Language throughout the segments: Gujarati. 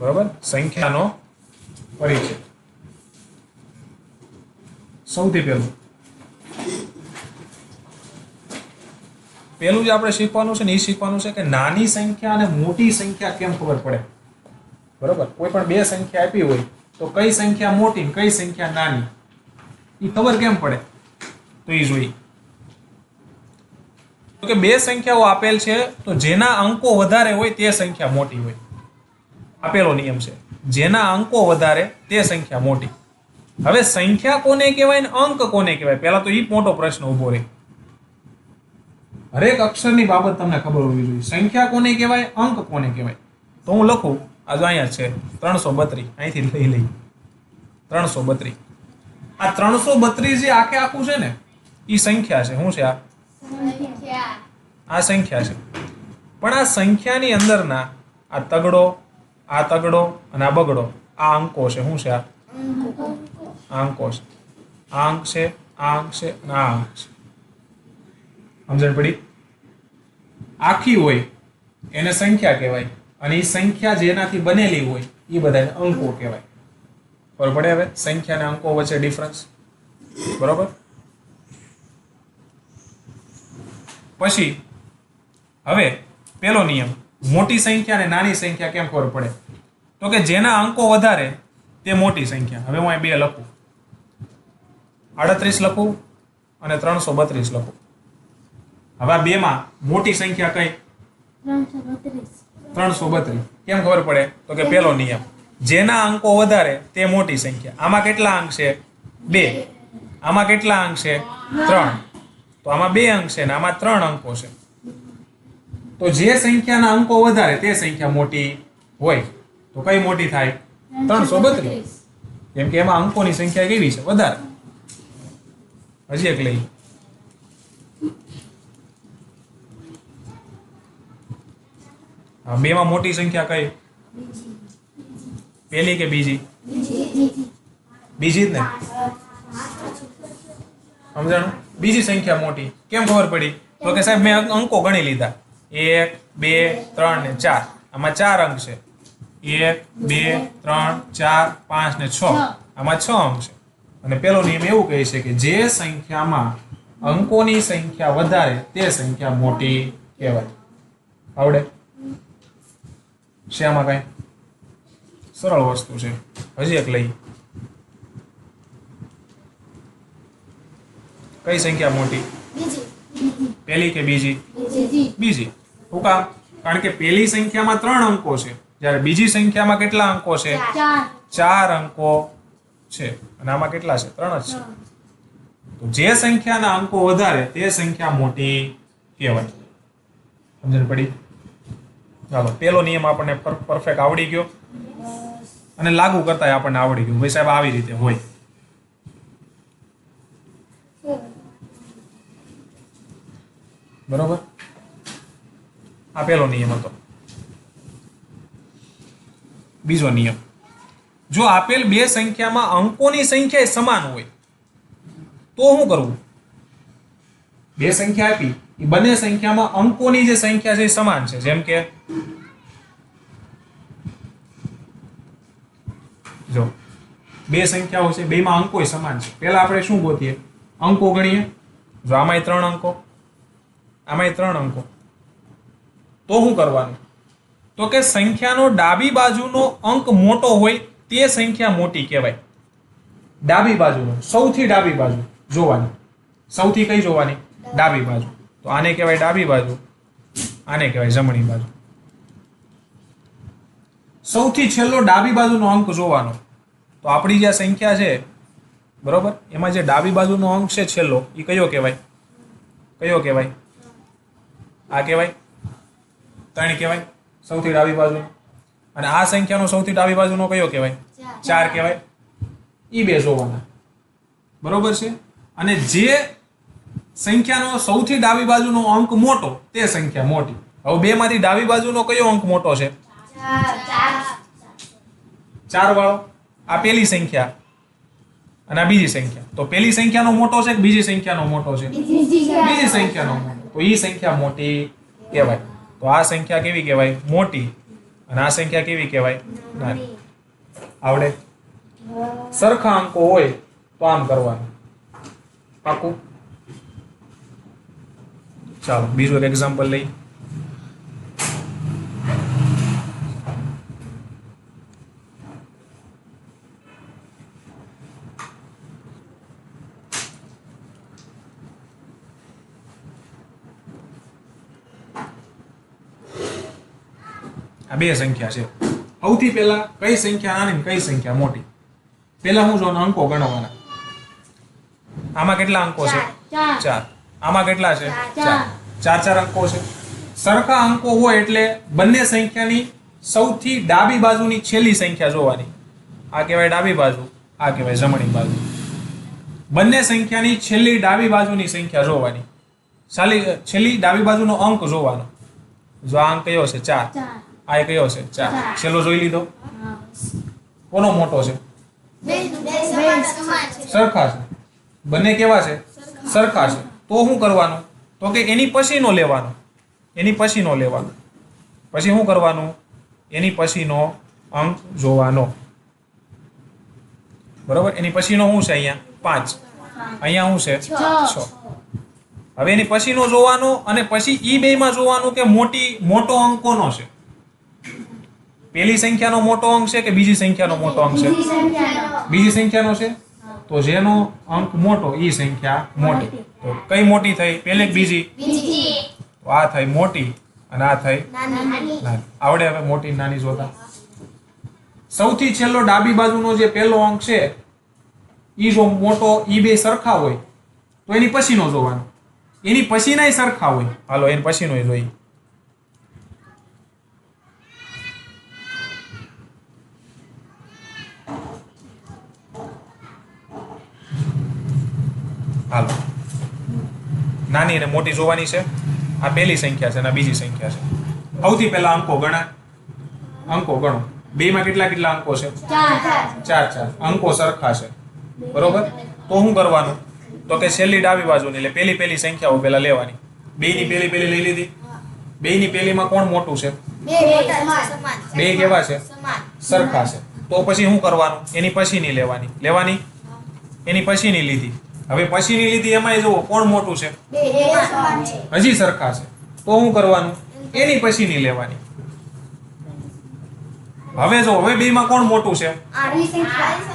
બરોબર, સંખ્યાનો પરિચય. સૌથી પહેલું જે આપણે શીખવાનું છે ને એ શીખવાનું છે કે નાની સંખ્યા અને મોટી સંખ્યા કેમ ખબર પડે. બરોબર, કોઈ પણ બે સંખ્યા આપી હોય તો કઈ સંખ્યા મોટી ને કઈ સંખ્યા નાની એ ખબર કેમ પડે તો એ જોઈએ. તો કે બે સંખ્યાઓ આપેલ છે તો જેના અંકો વધારે હોય તે સંખ્યા મોટી હોય. આપેલો નિયમ છે, જેના અંકો વધારે તે સંખ્યા મોટી. હવે સંખ્યા કોને કહેવાય ને અંક કોને કહેવાય, પહેલા તો એ મોટો પ્રશ્ન ઉભો રહે. હરેક અક્ષરની બાબત તમને ખબર હોવી જોઈએ. સંખ્યા કોને કહેવાય, અંક કોને કહેવાય. તો હું લખું, આ જો અહીંયા છે 332, અહીંથી લઈ 332. આ 332 જે આખે આખું છે ને એ સંખ્યા છે. શું છે આ? આ સંખ્યા છે. પણ આ સંખ્યાની અંદરના આ તગડો, આ તગડો અને આ બગડો, આ અંકો છે. શું છે આ? અંકો છે. આ અંક છે, આ અંક છે અને આ અંક છે. સમજણ પડી? આખી હોય એને સંખ્યા કહેવાય અને એ સંખ્યા જેનાથી બનેલી હોય એ બધાને અંકો કહેવાય. બરોબર પડે? હવે સંખ્યા અને અંકો વચ્ચે ડિફરન્સ. બરોબર. પછી હવે પેલો નિયમ, મોટી સંખ્યા અને નાની સંખ્યા કેમ ખબર પડે? તો કે જેના અંકો વધારે તે મોટી સંખ્યા. હવે હું અહીં બે લખું, 38 લખું અને 332 લખું. હવે આ બેમાં મોટી સંખ્યા કઈ? 332. કેમ ખબર પડે? તો કે પેલો નિયમ, જેના અંકો વધારે તે મોટી સંખ્યા. આમાં કેટલા અંક છે? 2. આમાં કેટલા અંક છે? 3. તો આમાં 2 અંક છે ને આમાં 3 અંકો છે. તો જે સંખ્યાના અંકો વધારે તે સંખ્યા મોટી હોય. તો કઈ મોટી થાય? 332. કેમ કે એમાં અંકોની સંખ્યા કેવી છે? વધારે. હજી એક લઈ, બેમાં મોટી સંખ્યા કઈ? પહેલી કે બીજી? બીજી જ ને. સમજાણું? બીજી સંખ્યા મોટી. કેમ ખબર પડી? તો કે સાહેબ મેં અંકો ગણી લીધા, 1 2 3 ને 4. આમાં 4 અંક છે. 1 2 3 4 5 ને 6. આમાં 6 અંક છે. અને પેલો નિયમ એવું કહે છે કે જે સંખ્યામાં અંકોની સંખ્યા વધારે તે સંખ્યા મોટી કહેવાય. આવડે? શેમાં કઈ સરળ વસ્તુ છે. હજી એક લઈ, કઈ સંખ્યા મોટી? પહેલી કે બીજી? બીજી. શું કામ? કારણ કે પહેલી સંખ્યામાં 3 અંકો છે, જ્યારે બીજી સંખ્યામાં કેટલા અંકો છે? 4 અંકો છે. અને આમાં કેટલા છે? 3 જ છે. તો જે સંખ્યાના અંકો વધારે તે સંખ્યા મોટી કહેવાય. સમજણ પડી? ચાલો, પેલો નિયમ આપણને પરફેક્ટ આવડી ગયો અને લાગુ કરતા આપણને આવડી ગયું. ભાઈ સાહેબ આવી રીતે હોય. બરોબર. આ પેલો નિયમ હતો. બીજો નિયમ, જો આપેલ બે સંખ્યામાં અંકોની સંખ્યા સમાન હોય તો શું કરવું? બે સંખ્યા આપી, એ બંને સંખ્યામાં અંકોની જે સંખ્યા છે એ સમાન છે. જેમ કે જો બે સંખ્યાઓ છે, બેમાં અંકો સમાન છે. પહેલા આપણે શું ગોતીએ? અંકો ગણીએ. જો આમાંય 3 અંકો, આમાંય 3 અંકો. તો શું કરવાનું? તો કે સંખ્યાનો ડાબી બાજુનો અંક મોટો હોય તે સંખ્યા મોટી કહેવાય. ડાબી બાજુનો, સૌથી ડાબી બાજુ જોવાની. સૌથી કઈ જોવાની? ડાબી બાજુ. તો આને કહેવાય ડાબી બાજુ, આને કહેવાય જમણી બાજુ. સૌથી છેલ્લો ડાબી બાજુનો અંક જોવાનો. તો આપણી જે સંખ્યા છે, બરોબર, એમાં જે ડાબી બાજુનો અંક છે છેલ્લો, એ કયો કહેવાય? કયો કહેવાય? આ કહેવાય. 3 કહેવાય સૌથી ડાબી બાજુ. અને આ સંખ્યાનો સૌથી ડાબી બાજુનો કયો કહેવાય? 4 કહેવાય. એ બે જોવાના. બરોબર છે. અને જે સંખ્યાનો સૌથી ડાબી બાજુનો અંક મોટો તે સંખ્યા મોટી. હવે બે માંથી ડાબી બાજુનો કયો અંક મોટો છે? 4 વાળો. આ પેલી સંખ્યા અને આ બીજી સંખ્યા. તો પેલી સંખ્યાનો મોટો છે કે બીજી સંખ્યાનો મોટો છે? બીજી સંખ્યાનો મોટો. તો એ સંખ્યા મોટી કહેવાય. તો આ સંખ્યા કેવી કહેવાય? મોટી. અને આ સંખ્યા કેવી કહેવાય? નાની. આવડે? સરખા અંકો હોય તો આમ કરવાનું. પાકું? ચાલો બીજું એક એક્ઝામ્પલ લઈ. આ બે સંખ્યા છે. સૌથી પહેલા કઈ સંખ્યા નાની કઈ સંખ્યા મોટી? પહેલા હું જો અંકો ગણવાના. આમાં કેટલા અંકો છે? 4. આમાં કેટલા છે? 4. 4 અંકો છે. સરખા અંકો હોય એટલે બંને સંખ્યાની સૌથી ડાબી બાજુની છેલ્લી સંખ્યા જોવાની. આ કહેવાય ડાબી બાજુ, આ કહેવાય જમણી બાજુ. બંને સંખ્યાની છેલ્લી ડાબી બાજુની સંખ્યા જોવાની. છેલ્લી ડાબી બાજુનો અંક જોવાનો. જો આ અંક કયો છે? 4. આ કયો છે? 4. છેલ્લો જોઈ લીધો. કોનો મોટો છે? સરખા છે. બંને કેવા છે? સરખા છે. તો શું કરવાનું? તો કે એની પછીનો લેવાનો. એની પછીનો લેવાનો. પછી શું કરવાનું? એની પછીનો અંક જોવાનો. બરોબર? એની પછીનો શું છે? અહીંયા 5. અહીંયા શું છે? 6. હવે એની પછીનો જોવાનો અને પછી ઈ બેમાં જોવાનું કે મોટો અંક કોનો છે? પહેલી સંખ્યાનો મોટો અંક છે કે બીજી સંખ્યાનો મોટો અંક છે? બીજી સંખ્યાનો છે. તો જેનો અંક મોટો ઈ સંખ્યા મોટી. તો કઈ મોટી થઈ? પહેલી કે બીજી? તો આ થઈ મોટી અને આ થઈ નાની. આવડે હવે મોટી નાની જોતા? સૌથી છેલ્લો ડાબી બાજુનો જે પહેલો અંક છે ઈ જો મોટો ઈ બે સરખા હોય તો એની પછીનો જોવાનો. એની પછીનાય સરખા હોય. હાલો એની પછીનો જોઈ. હાલો નાની અને મોટી જોવાની છે. આ પહેલી સંખ્યા છે અને આ બીજી સંખ્યા છે. સૌથી પહેલા અંકો ગણા. અંકો ગણો. બેમાં કેટલા કેટલા અંકો છે? 4. અંકો સરખા છે. બરોબર? તો શું કરવાનું? તો કે છેલ્લી ડાબી બાજુની એટલે પહેલી સંખ્યાઓ પહેલા લેવાની. બેયની પહેલી લઈ લીધી. બેયની પહેલીમાં કોણ મોટું છે? બે કેવા છે? સરખા છે. તો પછી શું કરવાનું? એની પછીની લેવાની. એની પછીની લીધી. હવે પછીની લીધી એમાંય જુઓ કોણ મોટું છે? હજી સરખા છે. તો શું કરવાનું? એની પછીની લેવાની. હવે જો હવે બેમાં કોણ મોટું છે?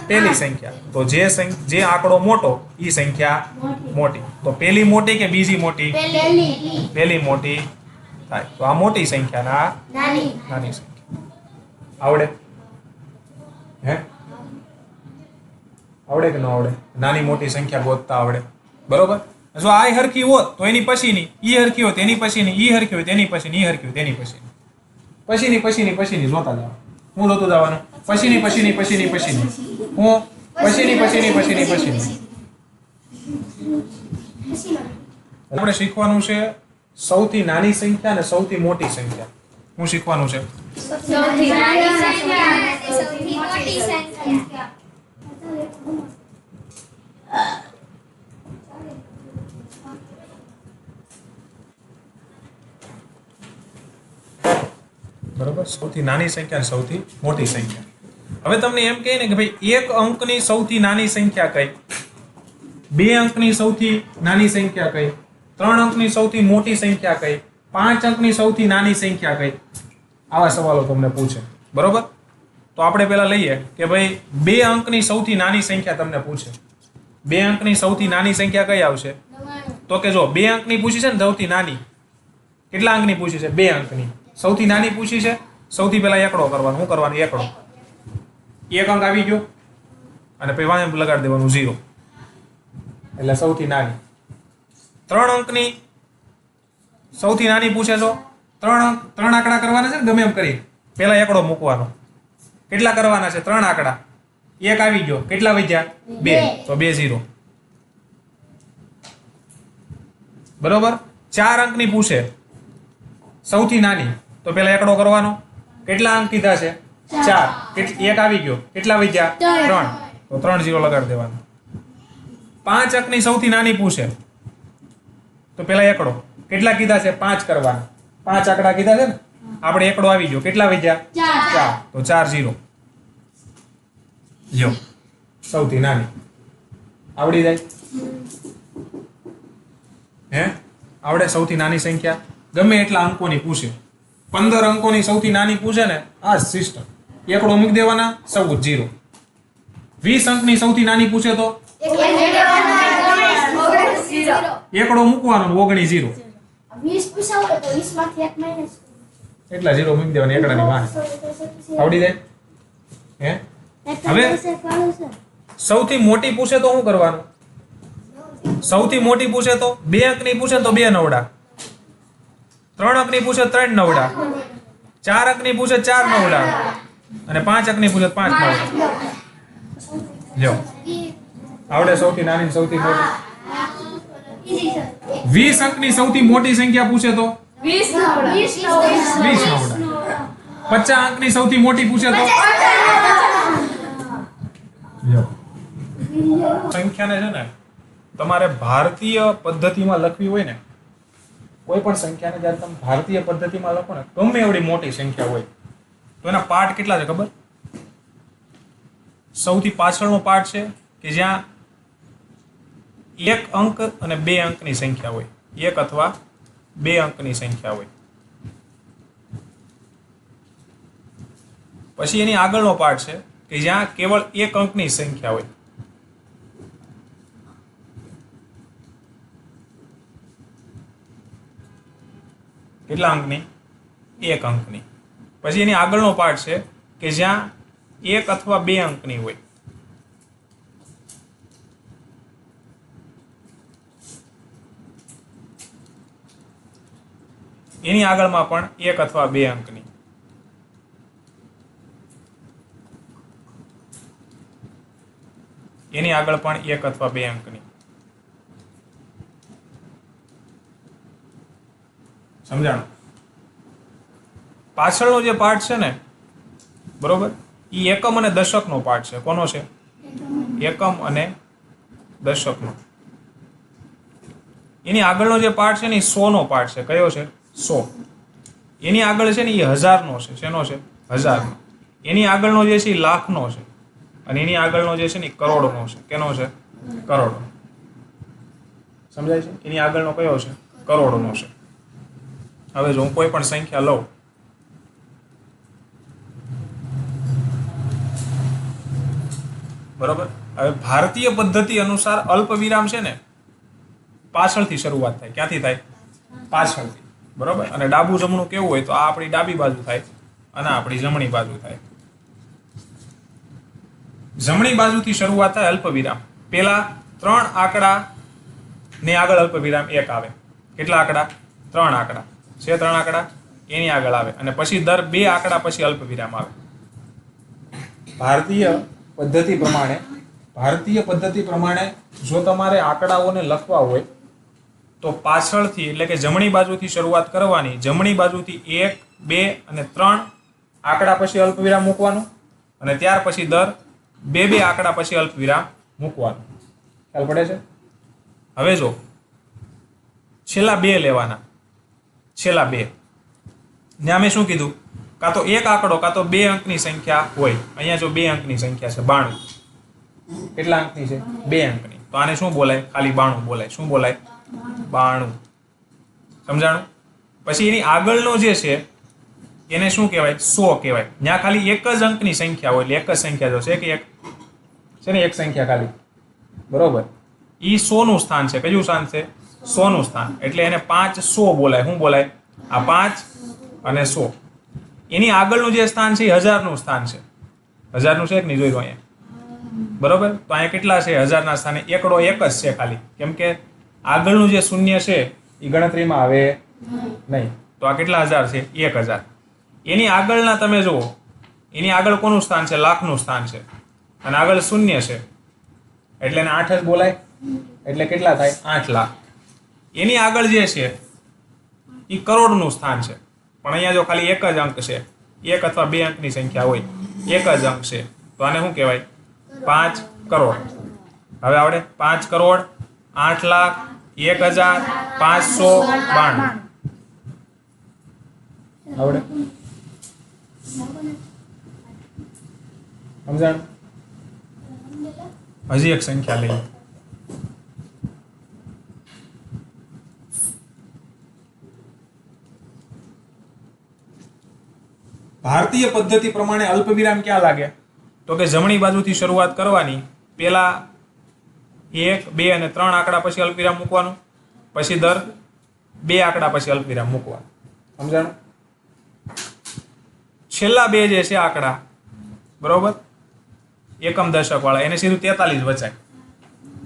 પહેલી સંખ્યા. તો જે આંકડો મોટો ઈ સંખ્યા મોટી. તો પહેલી મોટી કે બીજી મોટી? પહેલી મોટી થાય. તો આ મોટી સંખ્યા ના નાની સંખ્યા. આવડે? હે? આવડે કે ન આવડે? નાની મોટી સંખ્યા ગોતતા આવડે. બરોબર? જો આ હરખી હોત તો એની પછીની, ઈ હરખી હોત એની પછીની, ઈ હરખી હોય તેની પછીની, ઈ હરખી હોય તેની પછીની. પછીની જોતા જાવ. હું જોતું જવાનું? પછીની. હું પછીની. આપણે શીખવાનું છે સૌથી નાની સંખ્યા અને સૌથી મોટી સંખ્યા. શું શીખવાનું છે? સૌથી નાની સંખ્યા અને સૌથી મોટી સંખ્યા. બરોબર? સૌથી નાની સંખ્યા અને સૌથી મોટી સંખ્યા. હવે તમને એમ કહે ને કે ભાઈ એક અંકની સૌથી નાની સંખ્યા કઈ? 2 અંકની સૌથી નાની સંખ્યા કઈ? 3 અંકની સૌથી મોટી સંખ્યા કઈ? 5 અંકની સૌથી નાની સંખ્યા કઈ? આવા સવાલો તમને પૂછે. બરોબર? તો આપણે પહેલા લઈએ કે ભાઈ 2 અંકની સૌથી નાની સંખ્યા તમને પૂછે. 2 અંકની સૌથી નાની સંખ્યા કઈ આવશે? તો કે જો 2 અંકની પૂછી છે ને સૌથી નાની. કેટલા અંકની પૂછી છે? 2 અંકની. સૌથી નાની પૂછી છે. સૌથી પહેલા એકડો કરવાનો. શું કરવાનું? એકડો. એક અંક આવી ગયો અને પછી વાંચન લગાડી દેવાનું 0. એટલે સૌથી નાની. 3 અંકની સૌથી નાની પૂછે છો. 3 આંકડા કરવાના છે ને ગમે એમ કરી. પહેલા એકડો મૂકવાનો. કેટલા કરવાના છે? 3 આંકડા. એક આવી ગયો. કેટલા વધ્યા? 2. તો 2 0. બરોબર? 4 અંકની પૂછે સૌથી નાની. તો પહેલા એકડો કરવાનો. કેટલા અંક કીધા છે? 4. એક આવી ગયો. કેટલા વધ્યા? 3. તો 3 0 લગાડી દેવાનો. 5 અંકની સૌથી નાની પૂછે તો પહેલા એકડો. કેટલા કીધા છે? 5 કરવાના. 5 આંકડા કીધા છે ને. આપણે એકડો આવી ગયો, કેટલા વધ્યા? 4. તો 4 0. લ્યો સૌથી નાની આવડી જાય? હે આવડે? સૌથી નાની સંખ્યા ગમે એટલા અંકોની પૂછે, 15 અંકોની સૌથી નાની પૂછે ને, આ સિસ્ટમ એકડો મૂકી દેવાના, 14 0. 20 અંકની સૌથી નાની પૂછે તો એકડો મૂકવાનો, 19 0. 20 પૂછાવો તો 20 માંથી 1 માઈનસ એટલા 0 મૂકી દેવાના એકડાની વાહ. આવડી જાય? હે હવે સૌથી મોટી પૂછે તો શું કરવાનું? સૌથી મોટી પૂછે તો 2 અંકની પૂછે તો 2 નવડા, 3 અંકની પૂછે 3 નવડા, 4 અંકની પૂછે 4 નવડા અને 5 અંકની પૂછે 5 નવડા. લ્યો આવડે સૌથી નાની ને સૌથી મોટી? 20 અંકની સૌથી મોટી સંખ્યા પૂછે તો 20 નવડા. 50 અંકની સૌથી મોટી પૂછે તો લ્યો સંખ્યાને છે ને તમારે ભારતીય પદ્ધતિમાં લખવી હોય ને, કોઈ પણ સંખ્યાને જ્યારે તમે ભારતીય પદ્ધતિમાં લખો ને, ગમે એવડી મોટી સંખ્યા હોય તો એના પાર્ટ કેટલા છે ખબર? સૌથી પાછળનો પાર્ટ છે કે જ્યાં 1 અંક અને 2 અંકની સંખ્યા હોય, 1 અથવા 2 અંકની સંખ્યા હોય. પછી એની આગળનો પાર્ટ છે કે જ્યાં કેવળ 1 અંકની સંખ્યા હોય. કેટલા અંકની? 1 અંકની. પછી એની આગળનો પાર્ટ છે કે જ્યાં 1 અથવા 2 અંકની હોય. એની આગળમાં પણ 1 અથવા 2 અંકની. એની આગળ પણ 1 અથવા 2 અંકની. સમજાણું? પાછળનો જે પાર્ટ છે ને, બરોબર, એ એકમ અને દશકનો પાર્ટ છે. કોનો છે? એકમ અને દશકનો. એની આગળનો જે પાર્ટ છે ને એ 100 નો પાર્ટ છે. કયો છે? 100. એની આગળ છે ને એ 1000 નો છે. શેનો છે? 1000 નો. એની આગળનો જે છે એ લાખનો છે અને એની આગળનો જે છે ને એ કરોડનો છે. કેનો છે? કરોડ. સમજાય છે? એની આગળનો કયો છે? કરોડનો છે. હવે જો હું કોઈ પણ સંખ્યા લઉં, બરોબર, હવે ભારતીય પદ્ધતિ અનુસાર અલ્પ વિરામ છે ને પાછળથી શરૂઆત થાય. ક્યાંથી થાય? પાછળથી. બરોબર. અને ડાબું જમણું કેવું હોય તો આ આપણી ડાબી બાજુ થાય અને આપણી જમણી બાજુ થાય. જમણી બાજુથી શરૂઆત થાય અલ્પ વિરામ. પેલા 3 આંકડા ને આગળ અલ્પ વિરામ 1 આવે. કેટલા આંકડા? 3 આંકડા છે. 3 આંકડા એની આગળ આવે અને પછી દર 2 આંકડા પછી અલ્પ વિરામ આવે. ભારતીય પદ્ધતિ પ્રમાણે જો તમારે આંકડાઓને લખવા હોય તો પાછળથી, એટલે કે જમણી બાજુથી શરૂઆત કરવાની. જમણી બાજુથી 1, 2 અને 3 આંકડા પછી અલ્પ વિરામ મૂકવાનું અને ત્યાર પછી દર 2 આંકડા પછી અલ્પ વિરામ મૂકવાનું. ખ્યાલ પડે છે? હવે જો છેલ્લા 2 લેવાના. છેલ્લા 2 ને અમે શું કીધું? કાં તો 1 આંકડો કાં તો 2 અંકની સંખ્યા હોય. અહીંયા જો 2 અંકની સંખ્યા છે 92. કેટલા અંકની છે? 2 અંકની. તો આને શું બોલાય? ખાલી 92 બોલાય. શું બોલાય? 92. સમજાણું? પછી એની આગળનો જે છે એને શું કહેવાય? 100 કહેવાય. ત્યાં ખાલી 1 જ અંકની સંખ્યા હોય, એટલે 1 જ સંખ્યા જો છે કે એક છે ને, એક સંખ્યા ખાલી, બરોબર, ઈ 100 નું સ્થાન છે. કયું સ્થાન છે? 100 નું સ્થાન. એટલે એને 500 બોલાય. શું બોલાય? આ 5 અને 100. એની આગળનું જે સ્થાન છે એ 1000 નું સ્થાન છે. 1000 નું છે કે નહીં? જોઈ લો અહીંયા. બરોબર. તો અહીંયા કેટલા છે? 1000 ના સ્થાને એકડો 1 જ છે ખાલી. કેમ કે આગળનું જે શૂન્ય છે એ ગણતરીમાં આવે નહીં. તો આ કેટલા 1000 છે? 1000. એની આગળના તમે જુઓ, એની આગળ કોનું સ્થાન છે? લાખનું સ્થાન છે અને આગળ શૂન્ય છે એટલે એને 8 જ બોલાય. એટલે કેટલા થાય? 8 લાખ. એની આગળ જે છે એ કરોડનું સ્થાન છે, પણ અહીંયા જો ખાલી 1 જ અંક છે, 1 અથવા 2 અંકની સંખ્યા હોય, 1 જ અંક છે, તો આને શું કહેવાય? 5 કરોડ. હવે આવડે? 5 કરોડ, 8 લાખ, 1000, 592. આવડે? સમજાણ? હજી એક સંખ્યા લઈએ. ભારતીય પદ્ધતિ પ્રમાણે અલ્પવિરામ ક્યાં લાગે? તો કે જમણી બાજુથી શરૂઆત કરવાની. પેલા 1, 2 અને 3 આંકડા પછી અલ્પવિરામ મૂકવાનું, પછી દર 2 આંકડા પછી અલ્પવિરામ મૂકવાનું. સમજાણું? છેલ્લા 2 જે છે આંકડા, બરોબર, એકમ દશક વાળા, એને સીધું 43 વચાય.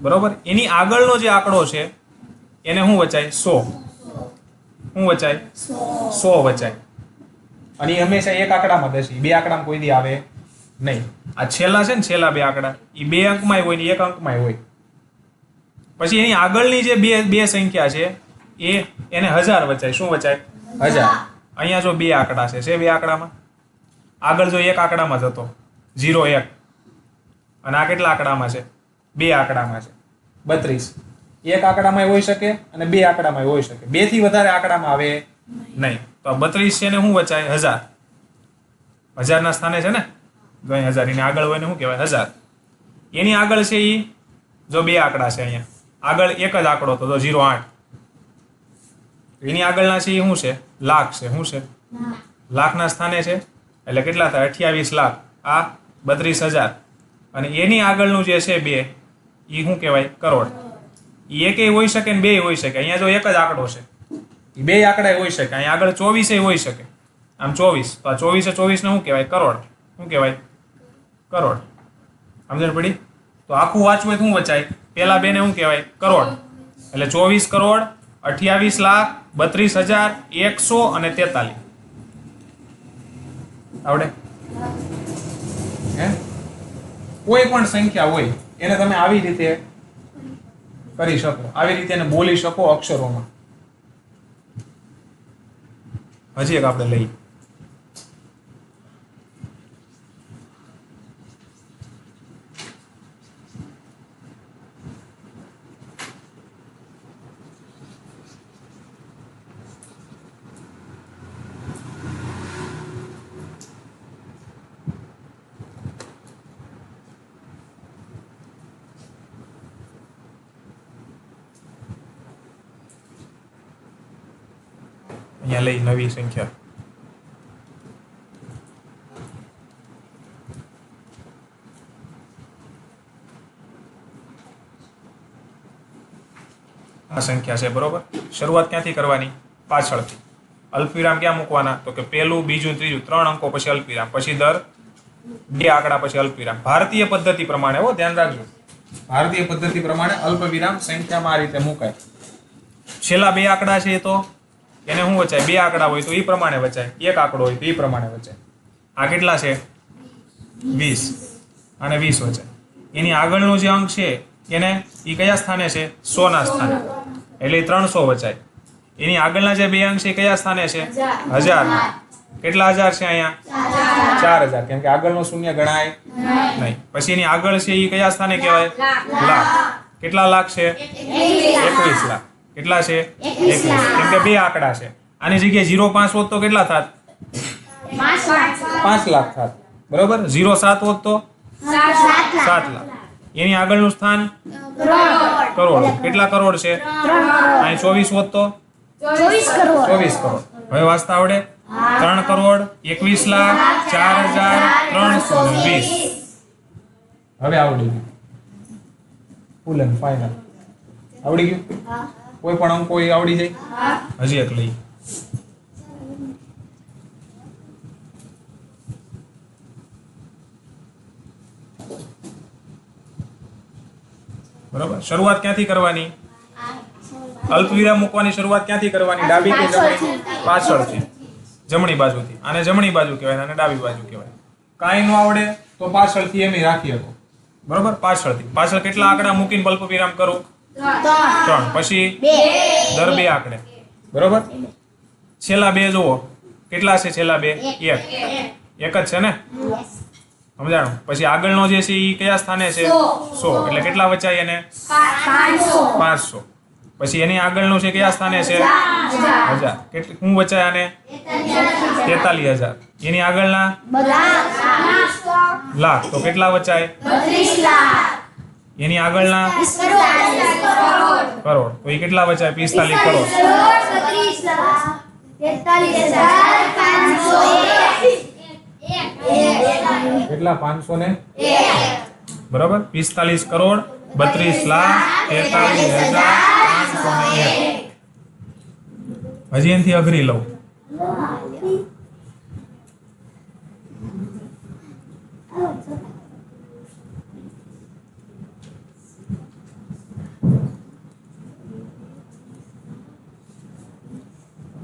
બરોબર, એની આગળનો જે આંકડો છે એને શું વચાય? 100. શું વચાય? 100 વચાય. અને એ હંમેશા એક આંકડામાં દશે, 2 આંકડામાં કોઈ દી આવે નહીં. આ છેલ્લા છે ને, છેલ્લા 2 આંકડા એ 2 અંકમાં હોય ને 1 અંકમાં હોય. પછી એની આગળની જે બે સંખ્યા છે એને 1000 વચાય. શું વચાય? 1000. અહીંયા જો 2 આંકડા છે 2 આંકડામાં, આગળ જો 1 આંકડામાં જ હતો 0, 1, અને આ કેટલા આંકડામાં છે? 2 આંકડામાં છે 32. 1 આંકડામાં હોઈ શકે અને 2 આંકડામાં હોઈ શકે. 2 થી વધારે આંકડામાં આવે નહીં. તો 32 છે ને શું વચાય? 1000. 1000 ના સ્થાને છે ને, જો અહીં 1000 એની આગળ હોય ને શું કહેવાય? 1000. એની આગળ છે એ જો 2 આંકડા છે, અહીંયા આગળ એક જ આંકડો તો 08. એની આગળના છે એ શું છે? લાખ છે. શું છે? લાખના સ્થાને છે એટલે કેટલા થાય? 28 લાખ. આ 32,000. અને એની આગળનું જે છે 2 એ શું કહેવાય? કરોડ. એ એકેય હોઈ શકે ને 2 હોઈ શકે. અહીંયા જો એક જ આંકડો છે, એ 2 આંકડા હોઈ શકે. અહીંયા આગળ 24 હોઈ શકે. આમ 24, તો આ 24 ને શું કહેવાય? કરોડ. શું કહેવાય? કરોડ. સમજણ પડી? તો આખું વાંચવું હોય શું વચાય? પેલા 2 ને શું કહેવાય? કરોડ. એટલે 24 કરોડ 28 લાખ 32,100 અને 43. આવડે? હે? કોઈ પણ સંખ્યા હોય એને તમે આવી રીતે કરી શકો, આવી રીતે એને બોલી શકો અક્ષરોમાં. હજી એક આપણે લઈએ. અહીંયા લઈ નવી સંખ્યા. આ સંખ્યા છે, બરોબર. શરૂઆત ક્યાંથી કરવાની? પાછળથી. અલ્પવિરામ ક્યાં મૂકવાના? તો કે પહેલું, બીજું, ત્રીજું 3 અંકો પછી અલ્પવિરામ, પછી દર 2 આંકડા પછી અલ્પવિરામ. ભારતીય પદ્ધતિ પ્રમાણે, ધ્યાન રાખજો, ભારતીય પદ્ધતિ પ્રમાણે અલ્પવિરામ સંખ્યામાં આ રીતે મુકાય. છેલ્લા 2 આંકડા છે તો એને શું વચાય? 2 આંકડા હોય તો એ પ્રમાણે વચાય, 1 આંકડો હોય તો એ પ્રમાણે વચાય. આ કેટલા છે? 20 અને 20 વચાય. એની આગળનો જે અંક છે એને એ કયા સ્થાને છે? 100 ના સ્થાને, એટલે 300 વચાય. એની આગળના જે 2 અંક છે કયા સ્થાને છે? 1000. કેટલા 1000 છે અહીંયા? 4000, કેમ કે આગળનો શૂન્ય ગણાય નહીં. પછી એની આગળ છે એ કયા સ્થાને કહેવાય? લાખ. કેટલા લાખ છે? 21 લાખ. કેટલા છે? 21. કેમ કે 2 આંકડા છે. આની જગ્યાએ 0.5 હોત તો કેટલા થાત? 5 લાખ થાત. બરોબર. 0.7 હોત તો 7 લાખ. એની આગળનું સ્થાન કરોડ. કેટલા કરોડ છે? અહીં 24 હોત તો 24 કરોડ. હવે વાંચતા આવડે? 3 કરોડ 21 લાખ 4,320. હવે આવડી ગયું. ફૂલ એન્ડ ફાઇનલ આવડી ગયું. કોઈ પણ અંકો એ આવડી જાય. હજી એક લઈ. બરાબર. શરૂઆત ક્યાંથી કરવાની? અલ્પવિરામ મૂકવાની શરૂઆત ક્યાંથી કરવાની? ડાબી કે જમણી? પાછળથી. જમણી બાજુથી. આને જમણી બાજુ કહેવાય અને ડાબી બાજુ કહેવાય. કાંઈ ન આવડે તો પાછળથી એમ રાખી શકો. બરોબર. પાછળથી. પાછળ કેટલા આંકડા મૂકીને અલ્પવિરામ કરું? 3. પછી દર 2 આંકડે. બરોબર. છેલ્લા 2 જુઓ કેટલા છે? છેલ્લા 2 એક જ છે ને? સમજાણું? પછી આગળનો જે છે એ કયા સ્થાને છે? 100. એટલે કેટલા વચાય એને? 500. પછી એની આગળનું છે કયા સ્થાને છે 1000. કેટલી શું વચાય આને 43000. એની આગળના લાખ તો કેટલા વચાય એની આગળના કરોડ તો એ કેટલા વચાય 45 કરોડ. કેટલા 501 બરોબર 45 કરોડ 32 લાખ 43501. હજી એનાથી અઘરી લઉં.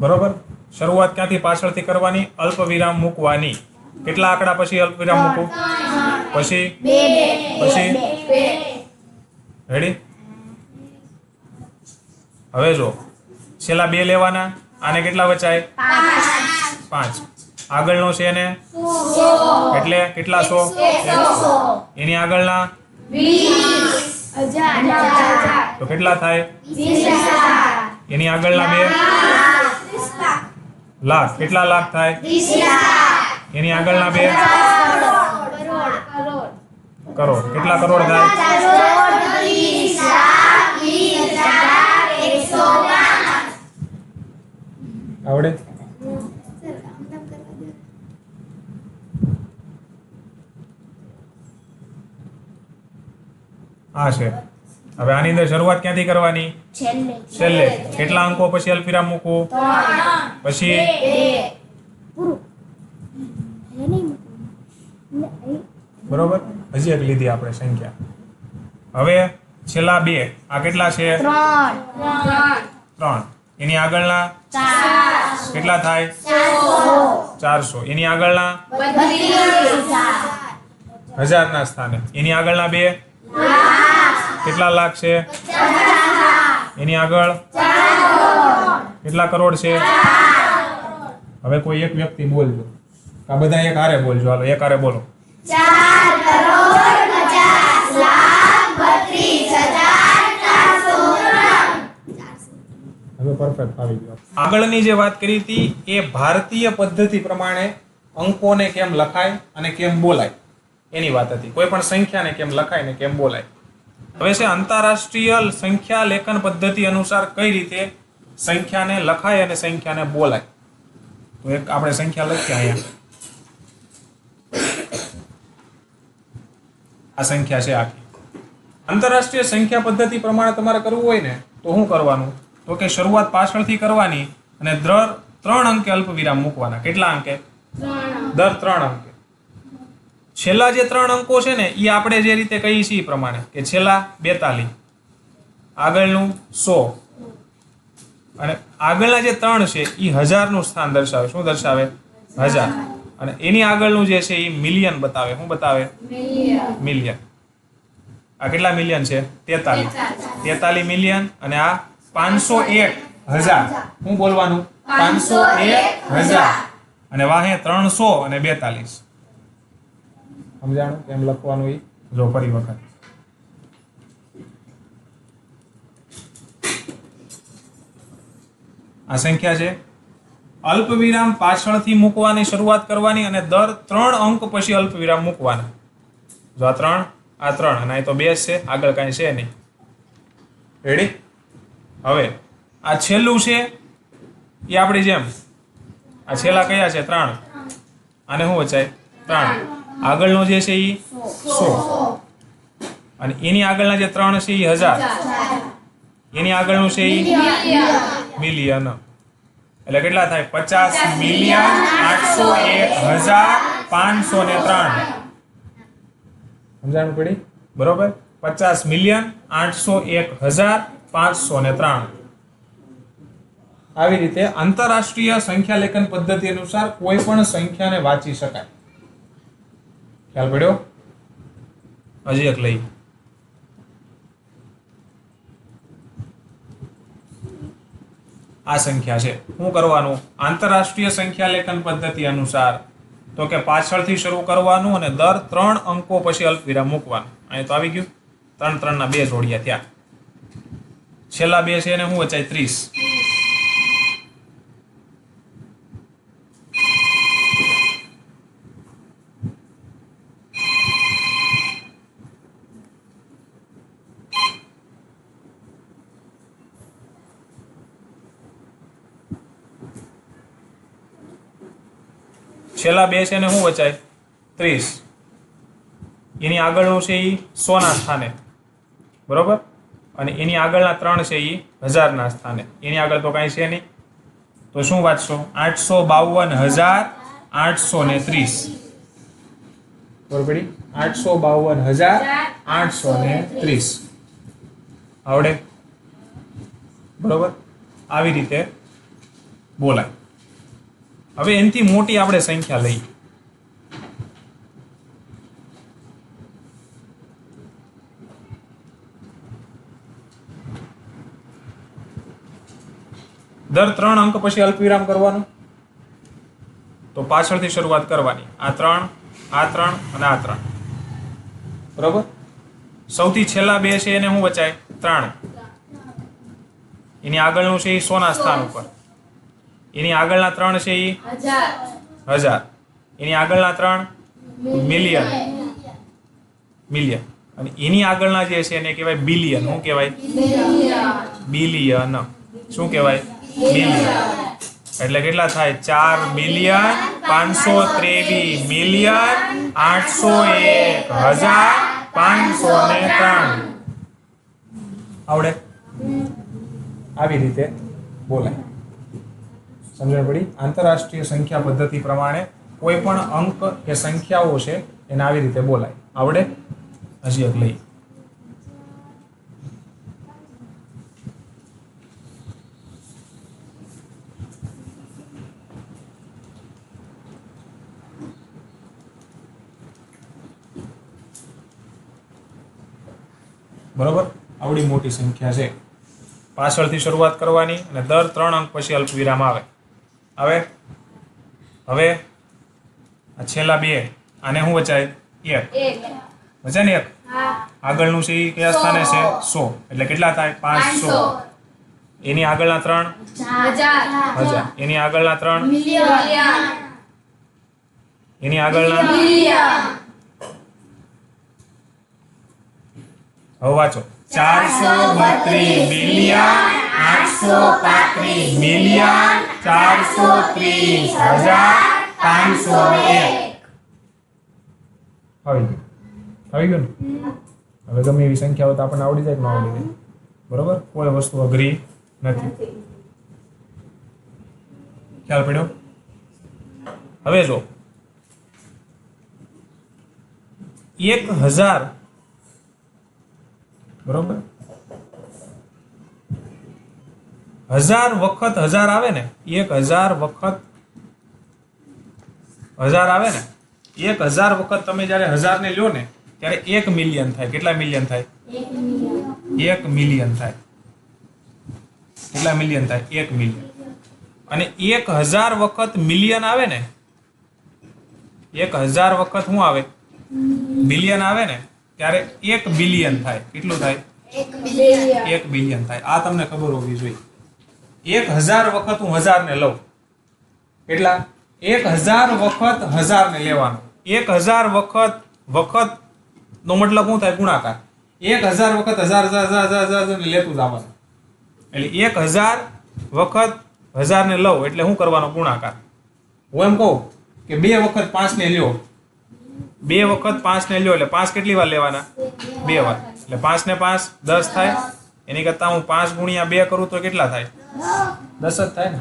બરોબર શરૂઆત ક્યાંથી પાછળથી કરવાની અલ્પ વિરામ મૂકવાની. કેટલા આંકડા પછી અલ્પ વિરામ મૂકવું પછી રેડી. હવે જો છેલ્લા 2 લેવાના આને કેટલા વચાય 5. આગળનો છે ને એટલે કેટલા 100 એની આગળના તો કેટલા થાય એની આગળના 2 લાખ કેટલા લાખ થાય એની આગળના 2 કરોડ કેટલા કરોડ થાય આવડે. હા છે. હવે આની અંદર શરૂઆત ક્યાંથી કરવાની છેલ્લે. કેટલા અંકો પછી અલ્પવિરામ મૂકવું પછી બરોબર. હજી એક લીધી આપણે સંખ્યા. હવે છેલ્લા 2 આ કેટલા છે 3. એની આગળના કેટલા થાય 400. એની આગળના 1000 ના સ્થાને એની આગળના 2 કેટલા લાખ છે એની આગળ કેટલા કરોડ છે. હવે કોઈ એક વ્યક્તિ બોલજો. આ બધા એક હારે બોલજો. હાલો એક હારે બોલો. 4 હવે પરફેક્ટ આવી ગયો. આગળની જે વાત કરી હતી એ ભારતીય પદ્ધતિ પ્રમાણે અંકોને કેમ લખાય અને કેમ બોલાય એની વાત હતી. કોઈ પણ સંખ્યાને કેમ લખાય ને કેમ બોલાય. હવે છે આંતરરાષ્ટ્રીય સંખ્યા લેખન પદ્ધતિ અનુસાર કઈ રીતે સંખ્યાને લખાય અને સંખ્યાને બોલાય. તો એક આપણે સંખ્યા લખીએ અહીંયા. આ સંખ્યા છે આખી. આંતરરાષ્ટ્રીય સંખ્યા પદ્ધતિ પ્રમાણે તમારે કરવું હોય ને તો શું કરવાનું તો કે શરૂઆત પાછળથી કરવાની અને દર 3 અંકે અલ્પ વિરામ મૂકવાના. કેટલા અંકે દર 3 અંકે. છેલ્લા જે 3 અંકો છે ને એ આપણે જે રીતે કહીએ છીએ એ પ્રમાણે કે છેલ્લા 42 આગળનું 100 અને આગળના જે 3 છે એ 1000 નું સ્થાન દર્શાવે. શું દર્શાવે 1000. અને એની આગળનું જે છે એ મિલિયન બતાવે. શું બતાવે મિલિયન. આ કેટલા મિલિયન છે 43 મિલિયન. અને આ 501,000. શું બોલવાનું 501,000. અને વાહે 300 અને 42. સમજાણું કેમ લખવાનું એ જો ફરી વખત. આ સંખ્યા છે. અલ્પ વિરામ પાછળથી મૂકવાની શરૂઆત કરવાની અને દર 3 અંક પછી અલ્પ વિરામ મૂકવાના. જો આ 3 આ 3 અને આ તો 2 છે આગળ કાંઈ છે નહીં. રેડી. હવે આ છેલ્લું છે એ આપણી જેમ આ છેલ્લા કયા છે 3. આને શું વચાય 3. આગળનો જે છે એ 100 અને એની આગળના જે 3 છે એ 1000. એની આગળનું છે એ મિલિયન. એટલે કેટલા થાય 50,801,503. સમજાણું પડી બરોબર. 50,801,503. આવી રીતે આંતરરાષ્ટ્રીય સંખ્યા લેખન પદ્ધતિ અનુસાર કોઈ પણ સંખ્યાને વાંચી શકાય. ખ્યાલ પડ્યો. હજી એક લઈ. આ સંખ્યા છે. શું કરવાનું આંતરરાષ્ટ્રીય સંખ્યા લેખન પદ્ધતિ અનુસાર તો કે પાછળથી શરૂ કરવાનું અને દર 3 અંકો પછી અલ્પ વિરામ મૂકવાનું. અહીં તો આવી ગયું 3 3 ના 2 જોડિયા થયા. છેલ્લા બે છે એને શું વચાય 30. છેલ્લા બે છે એને શું વચાય 30. એની આગળનું છે એ 100 ના સ્થાને, બરોબર, અને એની આગળના 3 છે એ 1000 ના સ્થાને. એની આગળ તો કાંઈ છે નહીં, તો શું વાંચશો? 852,830. બરોબર પડી? 852,830 આવડે? બરોબર, આવી રીતે બોલાય. હવે એનાથી મોટી આપણે સંખ્યા લઈ. દર 3 અંક પછી અલ્પવિરામ કરવાનું. તો પાછળથી શરૂઆત કરવાની. આ 3, આ 3 અને આ 3. બરોબર. સૌથી છેલ્લા બે છે એને શું વચાય? 3. એની આગળનું છે એ 100 ના સ્થાન ઉપર. એની આગળના 3 છે એ 1000. એની આગળના 3 મિલિયન. અને એની આગળના જે છે એને કહેવાય બિલિયન. શું કહેવાય? બિલિયન. શું કહેવાય? બિલિયન. એટલે કેટલા થાય? 4,523,801,503. આવડે? આવી રીતે બોલાય. સમજણ પડી? આંતરરાષ્ટ્રીય સંખ્યા પદ્ધતિ પ્રમાણે કોઈ પણ અંક કે સંખ્યાઓ છે એને આવી રીતે બોલાય. આવડે? હજી એક લઈ. બરોબર, આવડી મોટી સંખ્યા છે. પાછળથી શરૂઆત કરવાની અને દર 3 અંક પછી અલ્પવિરામ આવે. હવે આ છેલ્લા બે, આને શું વચાય? 1. વચાય ને 1? આગળનું છે એ કયા સ્થાને છે? 100. એટલે કેટલા થાય? 500. એની આગળના 3 1000. એની આગળના 3 એની આગળના. હવે વાંચો. 432,835,430,501. આવી ગયું ને? હવે ગમે એવી સંખ્યાઓ તો આપણને આવડી જાય કે ન આવડી જાય. બરોબર, કોઈ વસ્તુ અઘરી નથી. ખ્યાલ પડ્યો? હવે જો 1000, બરોબર, 1000 વખત 1000 આવે ને, 1000 વખત 1000 આવે ને, 1000 વખત તમે જ્યારે 1000 ને લ્યો ને ત્યારે 1 મિલિયન થાય. કેટલા મિલિયન થાય? 1 મિલિયન થાય. કેટલા મિલિયન થાય? 1 મિલિયન. અને 1000 વખત મિલિયન આવે ને, 1000 વખત શું આવે? બિલિયન આવે ને, ત્યારે 1 બિલિયન થાય. કેટલું થાય? 1 બિલિયન થાય. આ તમને ખબર હોવી જોઈએ. 1000 વખત હું 1000 ને લઉં. કેટલા? 1000 વખત 1000 ને લેવાનું. 1000 વખત નો મતલબ શું થાય? ગુણાકાર. 1000 વખત 1000 ને લેતું જવાનું. એટલે 1000 વખત 1000 ને લઉં એટલે શું કરવાનો? ગુણાકાર. હું એમ કહું કે 2 વખત 5 ને લ્યો, 2 વખત 5 ને લ્યો એટલે 5 કેટલી વાર લેવાના? 2 વાર. એટલે 5 ને 5 10 થાય. એની કરતા હું 5 ગુણ્યા 2 કરું તો કેટલા થાય? 10 જ થાય ને.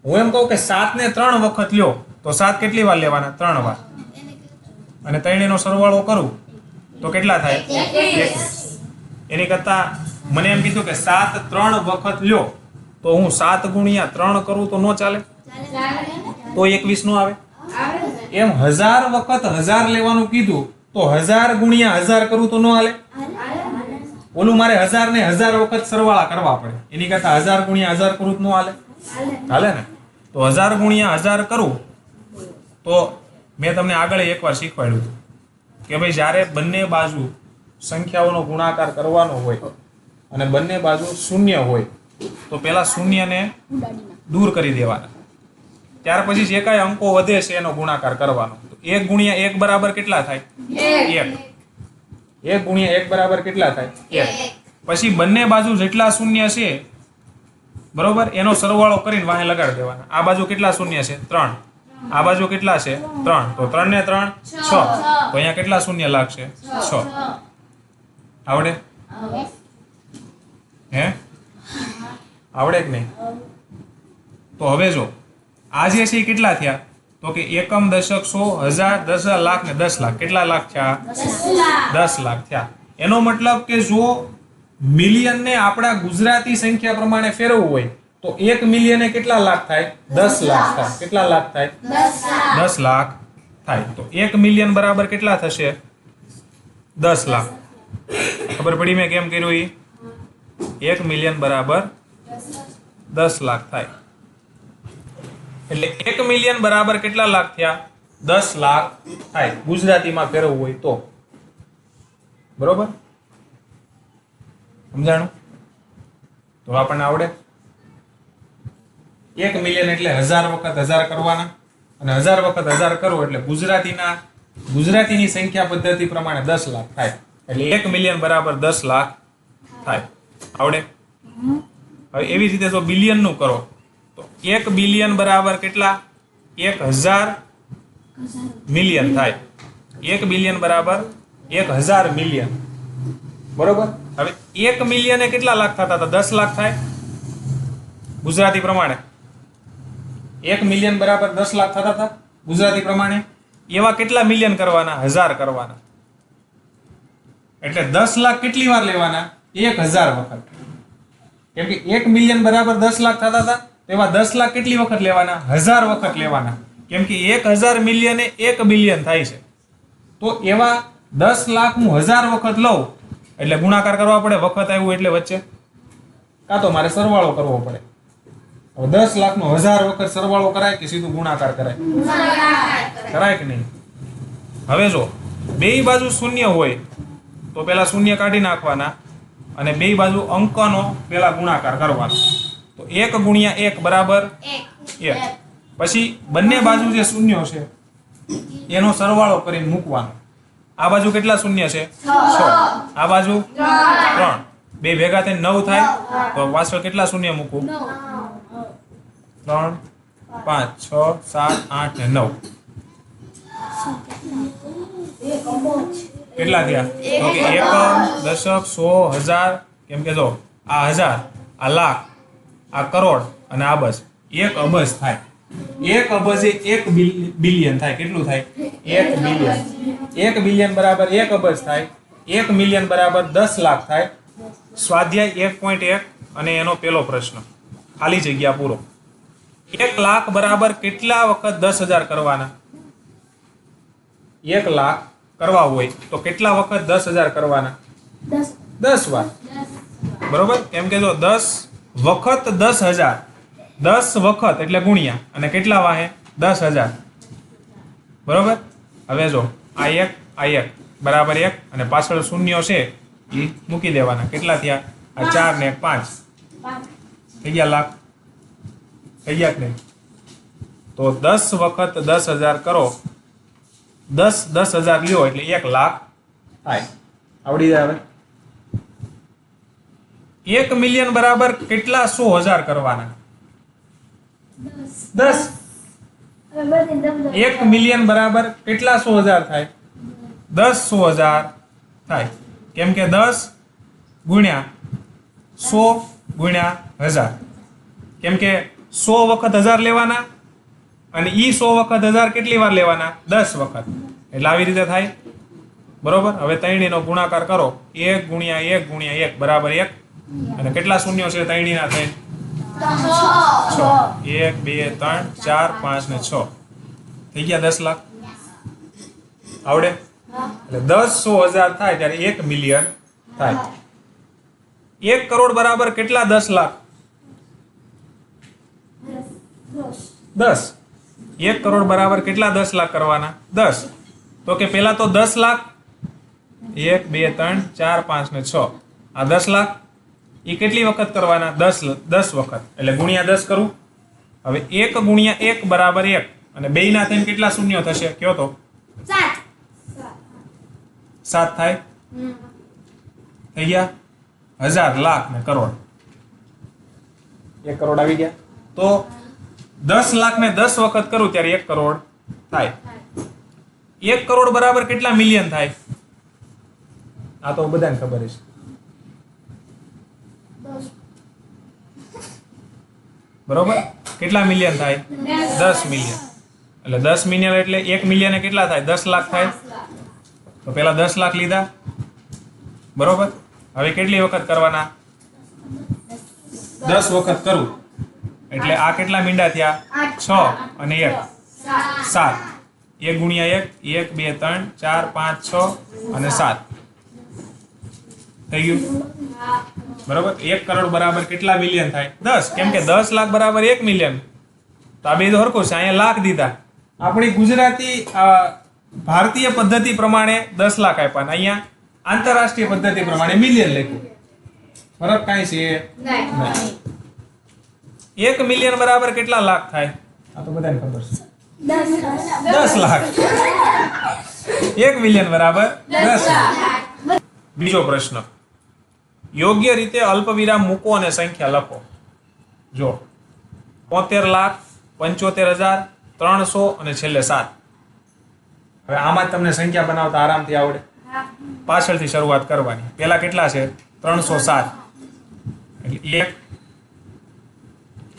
હું એમ કહું કે 7 ને 3 વખત લ્યો તો 7 કેટલી વાર લેવાના? 3 વાર. અને 3 નો સરવાળો કરું તો કેટલા થાય? 21. એની કરતા મને એમ કીધું કે 7 3 વખત લ્યો તો હું 7 ગુણ્યા 3 કરું તો ન ચાલે? તો 21 નો આવે. એમ 1000 વખત 1000 લેવાનું કીધું તો 1000 ગુણ્યા 1000 કરું તો ન હાલે? ઓલું મારે 1000 ને 1000 વખત સરવાળા કરવા પડે. એની કરતા 1000 ગુણ્યા 1000 કરું તો ન હાલે? હાલે ને. તો 1000 ગુણ્યા 1000 કરું તો મેં તમને આગળ એકવાર શીખવાડ્યું હતું કે ભાઈ જ્યારે બંને બાજુ સંખ્યાઓનો ગુણાકાર કરવાનો હોય અને બંને બાજુ શૂન્ય હોય તો પેલા શૂન્યને દૂર કરી દેવાના. ત્યાર પછી જે કાંઈ અંકો વધે છે એનો ગુણાકાર કરવાનો. તો 1 ગુણ્યા 1 બરાબર કેટલા થાય? 1. 1 ગુણ્યા 1 બરાબર કેટલા થાય? 1. પછી બંને બાજુ જેટલા શૂન્ય છે બરોબર એનો સરવાળો કરીને વાહે લગાડી દેવાના. આ બાજુ કેટલા શૂન્ય છે? 3. આ બાજુ કેટલા છે? 3. તો 3 ને 3 6. તો અહીંયા કેટલા શૂન્ય લાગશે? 6. આવડે? હે આવડે કે નહીં? તો હવે જો આ જે છે એ કેટલા થયા? તો કે એકમ, દશક, 100, 1000, 10,000, લાખ ને 10 લાખ. કેટલા લાખ થયા? 10 લાખ થયા. એનો મતલબ કે જો મિલિયન ને આપણા ગુજરાતી સંખ્યા પ્રમાણે ફેરવવું હોય તો 1 મિલિયને કેટલા લાખ થાય? 10 લાખ થાય. કેટલા લાખ થાય? 10 લાખ થાય. તો 1 મિલિયન બરાબર કેટલા થશે? 10 લાખ. ખબર પડી મેં કેમ કર્યું? એ 1 મિલિયન બરાબર 10 લાખ થાય. એટલે 1 મિલિયન બરાબર કેટલા લાખ થયા? 10 લાખ થાય ગુજરાતીમાં ફેરવવું હોય તો. બરોબર? સમજાણું? તો આપણને આવડે? 1 મિલિયન એટલે 1000 વખત 1000 કરવાના અને 1000 વખત 1000 કરો એટલે ગુજરાતીની સંખ્યા પદ્ધતિ પ્રમાણે 10 લાખ થાય. એટલે 1 મિલિયન બરાબર 10 લાખ થાય. આવડે? હવે એવી રીતે જો બિલિયન નું કરો તો 1 બિલિયન બરાબર કેટલા? 1000 મિલિયન થાય. 1 બિલિયન બરાબર 1000 મિલિયન. બરોબર? હવે 1 મિલિયને કેટલા લાખ થતા હતા? 10 લાખ થાય ગુજરાતી પ્રમાણે. 1 મિલિયન બરાબર 10 લાખ થતા હતા ગુજરાતી પ્રમાણે. એવા કેટલા મિલિયન કરવાના? 1000 કરવાના. એટલે 10 લાખ કેટલી વાર લેવાના? 1000 વખત. કેમ કે 1 મિલિયન બરાબર 10 લાખ થતા હતા એવા 10 લાખ કેટલી વખત લેવાના? 1000 વખત લેવાના. કેમ કે 1000 મિલિયને 1 બિલિયન થાય છે. તો એવા 10 લાખ હું 1000 વખત લઉં એટલે ગુણાકાર કરવા પડે. વખત આવ્યું એટલે વચ્ચે કાં તો મારે સરવાળો કરવો પડે. હવે 10 લાખનો 1000 વખત સરવાળો કરાય કે સીધું ગુણાકાર કરાય? કરાય કે નહીં? હવે જો બેય બાજુ શૂન્ય હોય તો પેલા શૂન્ય કાઢી નાખવાના અને બેય બાજુ અંકનો પેલા ગુણાકાર કરવાનો. તો 1 ગુણ્યા 1 બરાબર 1. પછી બંને બાજુ જે શૂન્ય છે એનો સરવાળો કરીને મૂકવાનો. આ બાજુ કેટલા શૂન્ય છે? 6. આ બાજુ 3. બે ભેગા થઈને 9 થાય. તો પાછળ કેટલા શૂન્ય મૂકું? 3, 5, 6, 7, 8 ને 9. કેટલા થયા? તો કે એકમ, દશક, 100, 1000. કેમ કે જો આ 1000, આ લાખ, આ કરોડ અને આ અબજ. 1 અબજ થાય. 1 અબજ એ 1 બિલિયન થાય. કેટલું થાય? 1 બિલિયન. 1 બિલિયન બરાબર 1 અબજ થાય. 1 મિલિયન બરાબર 10 લાખ થાય. સ્વાધ્યાય 1.1 અને એનો પેલો પ્રશ્ન ખાલી જગ્યા પૂરો. 1 લાખ બરાબર કેટલા વખત 10,000 કરવાના? 1 લાખ કરવા હોય તો કેટલા વખત 10,000 કરવાના? 10 વાર. બરોબર? કેમ કે જો 10 વખત 10,000, 10 વખત એટલે ગુણ્યા અને કેટલા વાહે? 10,000. બરોબર? હવે જો આ 1 બરાબર 1 અને પાછળ શૂન્ય છે એ મૂકી દેવાના. કેટલા થયા? આ 4 ને 5 થઈ ગયા લાખ. થઈ ગયા કે નહીં? તો 10 વખત 10,000 કરો, 10,000 લ્યો એટલે 1 લાખ થાય. આવડી જાય? હવે 1 મિલિયન બરાબર કેટલા 100,000 કરવાના? 10. 1 મિલિયન બરાબર કેટલા 100,000 થાય? 10 100,000 થાય. કેમ કે 10 ગુણ્યા 100 ગુણ્યા 1000. કેમ કે 100 વખત 1000 લેવાના અને ઈ 100 વખત 1000 કેટલી વાર લેવાના? 10 વખત. એટલે આવી રીતે થાય. બરોબર? હવે ત્રણેયનો ગુણાકાર કરો. 1 ગુણ્યા 1 ગુણ્યા 1 બરાબર 1. અને કેટલા શૂન્યો છે ત્રણેયના થઈને? 6. 1 2 3 4 5 ને 6 થઈ ગયા 10 લાખ. આવડે? એટલે 10 100,000 થાય ત્યારે 1 મિલિયન થાય. 1 કરોડ બરાબર કેટલા 10 લાખ? 10. 1 કરોડ બરાબર કેટલા 10 લાખ કરવાના? 10. તો કે પેલા તો 10 લાખ 1 2 3 4 5 ને 6 આ 10 લાખ એ કેટલી વખત કરવાના? 10 વખત. એટલે ગુણ્યા 10 કરું. હવે 1 ગુણ્યા 1 બરાબર 1. અને બેયના થઈને કેટલા શૂન્યો થશે? કયો તો. 7 થાય. થઈ ગયા 1000, લાખ ને કરોડ. 1 કરોડ આવી ગયા. તો 10 લાખ ને 10 વખત કરું ત્યારે 1 કરોડ થાય. 1 કરોડ બરાબર કેટલા મિલિયન થાય? આ તો બધાને ખબર છે. બરોબર? કેટલા મિલિયન થાય? 10 મિલિયન. એટલે 10 મિલિયન એટલે 1 મિલિયન કેટલા થાય? 10 લાખ થાય. તો પેલા 10 લાખ લીધા. બરોબર? હવે કેટલી વખત કરવાના? 10 વખત કરું એટલે આ કેટલા મીંડા થયા? 6 અને 1 7. 1 ગુણ્યા 1 1 2 3 4 5 6 અને 7 થઈ ગયું. બરોબર? 1 કરોડ બરાબર કેટલા મિલિયન થાય? 10. કેમ કે 10 લાખ બરાબર 1 મિલિયન. તો આ બે તો હરખું છે. અહીંયા લાખ દીધા. આપણી ગુજરાતી ભારતીય પદ્ધતિ પ્રમાણે 10 લાખ આપ્યા અને અહીંયા આંતરરાષ્ટ્રીય પદ્ધતિ પ્રમાણે મિલિયન લખ્યું. ફરક કાંઈ છે નહીં. 1 મિલિયન બરાબર કેટલા લાખ થાય? આ તો બધાને ખબર છે. 10 લાખ. 1 મિલિયન બરાબર 10 લાખ. બીજો પ્રશ્ન. યોગ્ય રીતે અલ્પવિરામ મૂકો અને સંખ્યા લખો. જો 73,75,300 અને છેલ્લે 7. હવે આમાં જ તમને સંખ્યા બનાવતા આરામથી આવડે. પાછળથી શરૂઆત કરવાની. પહેલા કેટલા છે? 307. એટલે 1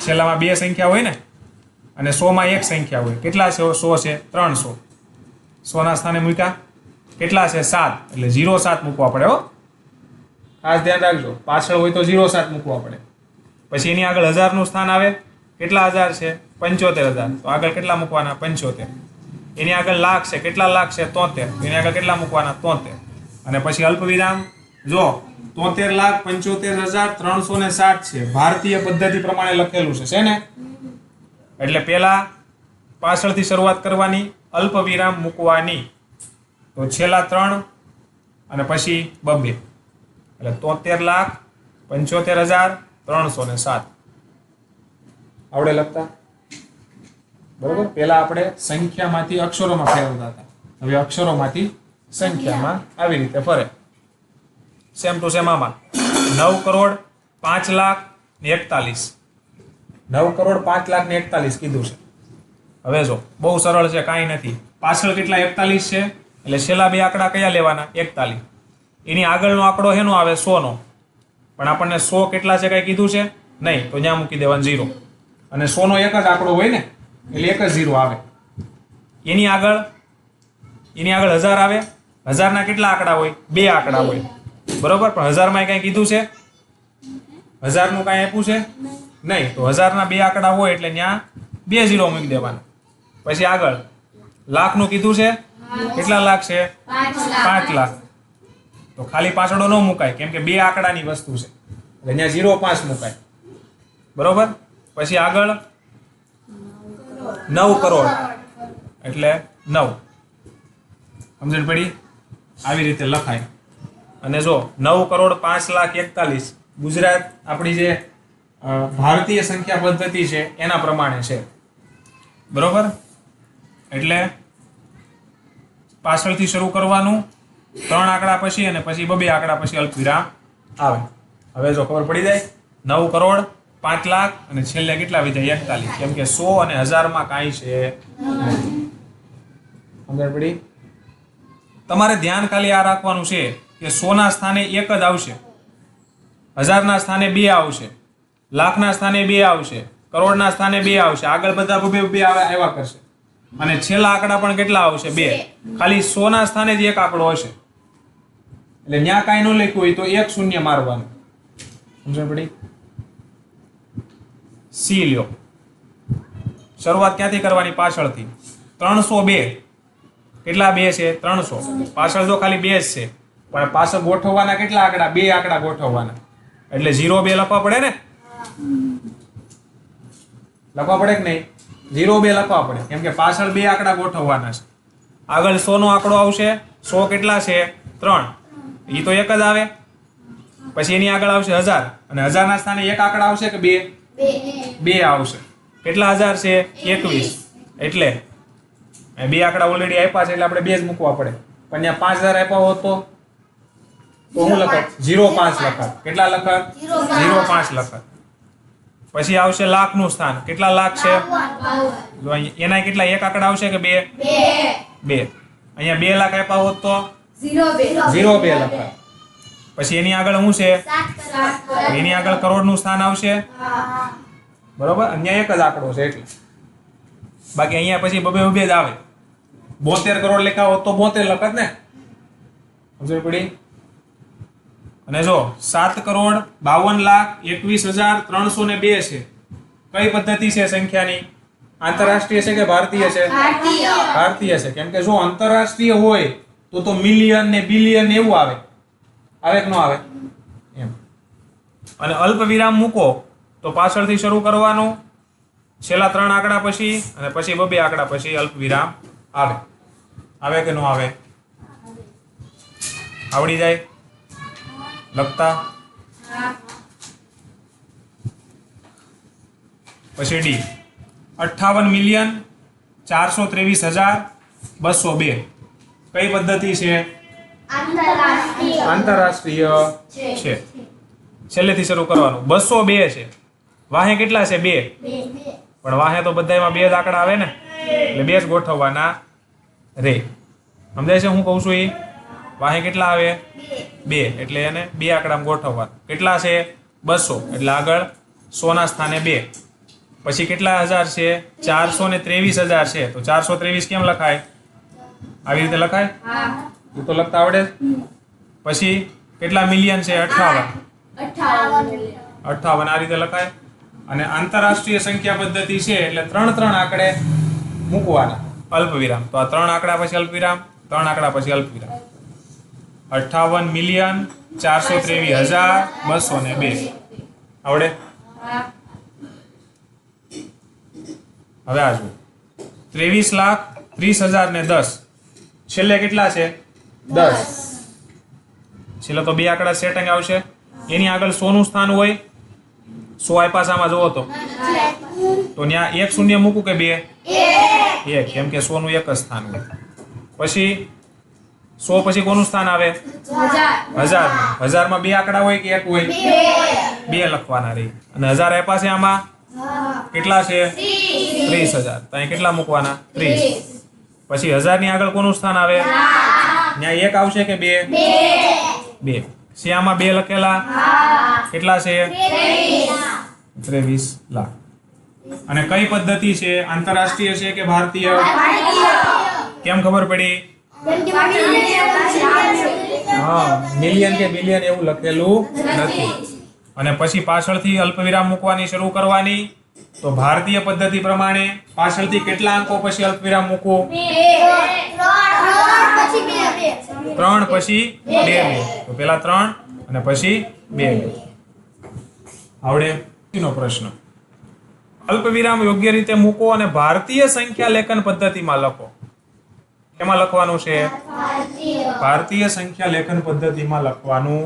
છેલ્લામાં 2 સંખ્યા હોય ને અને 100 માં 1 સંખ્યા હોય. કેટલા છે? 100 છે 300. 100 ના સ્થાને મૂક્યા. કેટલા છે? 7. એટલે 07 મૂકવા પડે. હો, ખાસ ધ્યાન રાખજો. પાછળ હોય તો 07 મૂકવા પડે. પછી એની આગળ 1000 નું સ્થાન આવે. કેટલા 1000 છે? 75,000. તો આગળ કેટલા મૂકવાના? 75. એની આગળ લાખ છે. કેટલા લાખ છે? 73. એની આગળ કેટલા મૂકવાના? 73. અને પછી અલ્પવિરામ. જો 73,75,307 છે. ભારતીય પદ્ધતિ પ્રમાણે લખેલું છે ને? એટલે પેલા પાછળથી શરૂઆત કરવાની, અલ્પવિરામ મૂકવાની. તો છેલ્લા 3 અને પછી 2. એટલે 73,75,307. આવડે લખતા? બરોબર? પહેલા આપણે સંખ્યામાંથી અક્ષરોમાં ફેરવતા હતા. હવે અક્ષરોમાંથી સંખ્યામાં આવી રીતે ફરે. સેમ ટુ સેમ આમાં 9 કરોડ 5,41,9 કરોડ 5,41,000 કીધું છે. હવે જો બહુ સરળ છે, કાંઈ નથી. પાછળ કેટલા? 41 છે. એટલે છેલ્લા 2 આંકડા કયા લેવાના? 41. એની આગળનો આંકડો હેનો આવે? 100 નો. પણ આપણને 100 કેટલા છે કાંઈ કીધું છે નહીં. તો ત્યાં મૂકી દેવાનું 0. અને 100 નો એક જ આંકડો હોય ને એટલે એક જ 0 આવે. એની આગળ 1000 આવે. 1000 ના કેટલા આંકડા હોય? 2 આંકડા હોય. બરોબર? પણ 1000 માં કઈ કીધું છે? 1000 નું કઈ આપ્યું છે નહીં. તો 1000 ના 2 આંકડા હોય એટલે ત્યાં 2 0 મૂકી દેવાના. પછી આગળ લાખ નું કીધું છે. કેટલા લાખ છે? 5 લાખ. તો ખાલી પાછળો ન મુકાય કેમ કે 2 આંકડાની વસ્તુ છે એટલે ત્યાં 0.5 મુકાય. બરોબર? પછી આગળ 9 કરોડ એટલે 9. સમજણ પડી? આવી રીતે લખાય. અને જો 9 કરોડ 5,41,000 ગુજરાત આપણી જે ભારતીય સંખ્યા પદ્ધતિ છે એના પ્રમાણે છે. બરોબર? એટલે પાછળથી શરૂ કરવાનું, 3 આંકડા પછી અને પછી 2 આંકડા પછી અલ્પવિરામ આવે. હવે જો ખબર પડી જાય 9 કરોડ 5 લાખ અને છેલ્લે કેટલા વિધાય? 41. કેમ કે 100 અને 1000 માં કાંઈ છે નથી. સમજણ પડી? તમારે ધ્યાન ખાલી આ રાખવાનું છે કે 100 ના સ્થાને 1 જ આવશે, 1000 ના સ્થાને 2 આવશે, લાખના સ્થાને 2 આવશે, કરોડના સ્થાને 2 આવશે. આગળ બધા 2 આવ્યા કરશે. અને છેલ્લા આંકડા પણ કેટલા આવશે? 2. ખાલી 100 ના સ્થાને જ 1 આંકડો હશે. એટલે ત્યાં કાંઈ ન લખ્યું હોય તો 1 શૂન્ય મારવાનું. સમજણ પડી? સી લ્યો. શરૂઆત ક્યાંથી કરવાની? પાછળથી. 302. કેટલા 2 છે? 300. પાછળ જો ખાલી 2 જ છે પણ પાછળ ગોઠવવાના કેટલા આંકડા? 2 આંકડા ગોઠવવાના. એટલે 0 2 લખવા પડે ને? લખવા પડે કે નહીં? 0 2 લખવા પડે કેમ કે પાછળ 2 આંકડા ગોઠવવાના છે. આગળ 100 નો આંકડો આવશે. 100 કેટલા છે? 3. એ તો 1 જ આવે. પછી એની આગળ આવશે 1000 અને 1000 ના સ્થાને એક આંકડા આવશે કે બે આવશે. કેટલા 1000 છે? 21. એટલે બે આંકડા ઓલરેડી આપ્યા છે એટલે આપણે બે જ મૂકવા પડે. પણ ત્યાં 5000 આપ્યા હોત તો હું લખાત 05 લખાત. કેટલા લખાત? 05 લખાત. પછી આવશે લાખનું સ્થાન. કેટલા લાખ છે? જો એના કેટલા એક આંકડા આવશે કે બે? અહીંયા 2 લાખ આપ્યા હોત તો 02 લખાત. પછી એની આગળ શું છે? એની આગળ કરોડનું સ્થાન આવશે. બરોબર? અહીંયા એક જ આંકડો છે એટલે. બાકી અહીંયા પછી બબે જ આવે. 72 કરોડ લખ્યા હોત તો 72 લખત ને. સમજ પડી? અને જો 7,52,21,302 છે. કઈ પદ્ધતિ છે સંખ્યાની? આંતરરાષ્ટ્રીય છે કે ભારતીય છે? ભારતીય છે. કેમ કે જો આંતરરાષ્ટ્રીય હોય તો મિલિયન ને બિલિયન એવું આવે કે ન આવે એમ. અને અલ્પ વિરામ મૂકો તો પાછળથી શરૂ કરવાનું. છેલ્લા 3 આંકડા પછી અને પછી 2 આંકડા પછી અલ્પ વિરામ આવે કે ન આવે? આવડી જાય લખતા? પછી ડી 58,423,202 કઈ પદ્ધતિ છે? આંતરરાષ્ટ્રીય છે. છેલ્લેથી શરૂ કરવાનું. 202 છે. વાહે કેટલા છે? 2. પણ વાહે તો બધાયમાં 2 જ આંકડા આવે ને એટલે 2 જ ગોઠવવાના રે. સમજાય છે હું કહું છું? એ વાહે કેટલા આવે? 2 એટલે એને 2 આંકડામાં ગોઠવવાનું. કેટલા છે? 200 એટલે આગળ 100 ના સ્થાને 2. પછી કેટલા હજાર છે? 423,000 છે. તો 423 કેમ લખાય? આવી રીતે લખાય? તું તો લખતા આવડે. પછી કેટલા મિલિયન છે? 58 આ રીતે લખાય. અને આંતરરાષ્ટ્રીય સંખ્યા પદ્ધતિ છે એટલે 3 આંકડે મૂકવાના અલ્પ વિરામ. તો આ 3 આંકડા પછી અલ્પ વિરામ, 3 આંકડા પછી અલ્પ વિરામ. 58,423,202 આવડે? હવે આ જુઓ 23,30,010 છેલ્લે કેટલા છે? 10. છેલ્લે તો 2 આંકડા સેટિંગ આવશે. એની આગળ 100 નું સ્થાન હોય. 100 આપ્યા સામાં જોવો તો ત્યાં 1 શૂન્ય મૂકું કે 2? 1. કેમ કે 100 નું એક જ સ્થાન હોય. પછી 100 પછી કોનું સ્થાન આવે? 1000. 1000 માં 2 આંકડા હોય કે 1 હોય? 2 લખવાના રહી. અને 1000 આપ્યા છે આમાં કેટલા છે? 30,000. તો અહીં કેટલા મૂકવાના? 30. પછી 1000 ની આગળ કોનું સ્થાન આવે? ત્યાં 1 આવશે કે 2? 2. શિયામાં 2 લખેલા કેટલા છે? 23 લાખ. અને કઈ પદ્ધતિ છે? આંતરરાષ્ટ્રીય છે કે ભારતીય? કેમ ખબર પડી? હા, મિલિયન કે બિલિયન એવું લખેલું નથી. અને પછી પાછળથી અલ્પવિરામ મૂકવાની શરૂ કરવાની. તો ભારતીય પદ્ધતિ પ્રમાણે પાછળથી કેટલા અંકો પછી અલ્પવિરામ મૂકવું? 3 પછી 2. તો પેલા 3 અને પછી 2. આવડે? નો પ્રશ્ન. અલ્પવિરામ યોગ્ય રીતે મૂકો અને ભારતીય સંખ્યા લેખન પદ્ધતિમાં લખો. કેમાં લખવાનું છે? ભારતીય સંખ્યા લેખન પદ્ધતિમાં લખવાનું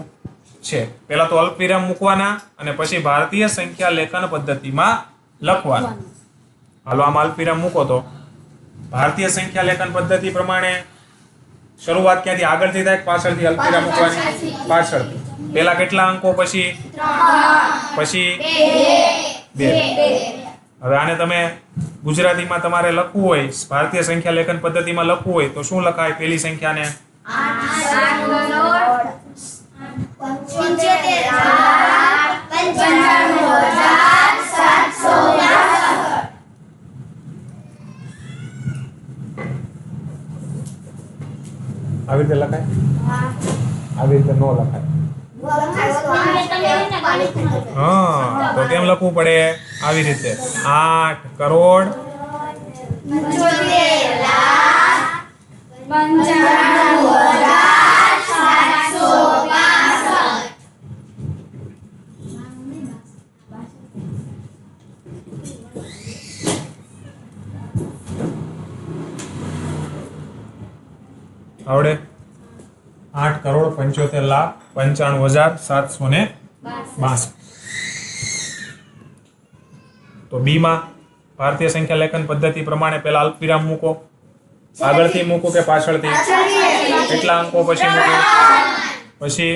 છે. પહેલા તો અલ્પવિરામ મૂકવાના અને પછી ભારતીય સંખ્યા લેખન પદ્ધતિમાં લખવાનું. હાલો આમાં અલ્પવિરામ મૂકો તો ભારતીય સંખ્યા લેખન પદ્ધતિ પ્રમાણે શરૂઆત ક્યાંથી? આગળથી થાય પાછળથી? અલ્પવિરામ મૂકવાની પાછળથી. પહેલા કેટલા અંકો પછી? 3 પછી 2. હવે આને તમે ગુજરાતીમાં તમારે લખવું હોય, ભારતીય સંખ્યા લેખન પદ્ધતિમાં લખવું હોય તો શું લખાય? પહેલી સંખ્યાને આવી રીતે લખાય? આવી રીતે ન લખાય. હા, તો કેમ લખવું પડે? આવી રીતે 8 કરોડ 95,765. આવડે? 8 કરોડ 75 લાખ 95,762. તો બી માં ભારતીય સંખ્યા લેખન પદ્ધતિ પ્રમાણે પહેલા અલ્પવિરામ મૂકો, આગળથી મૂકો કે પાછળથી, કેટલા અંકો પછી મૂકો, પછી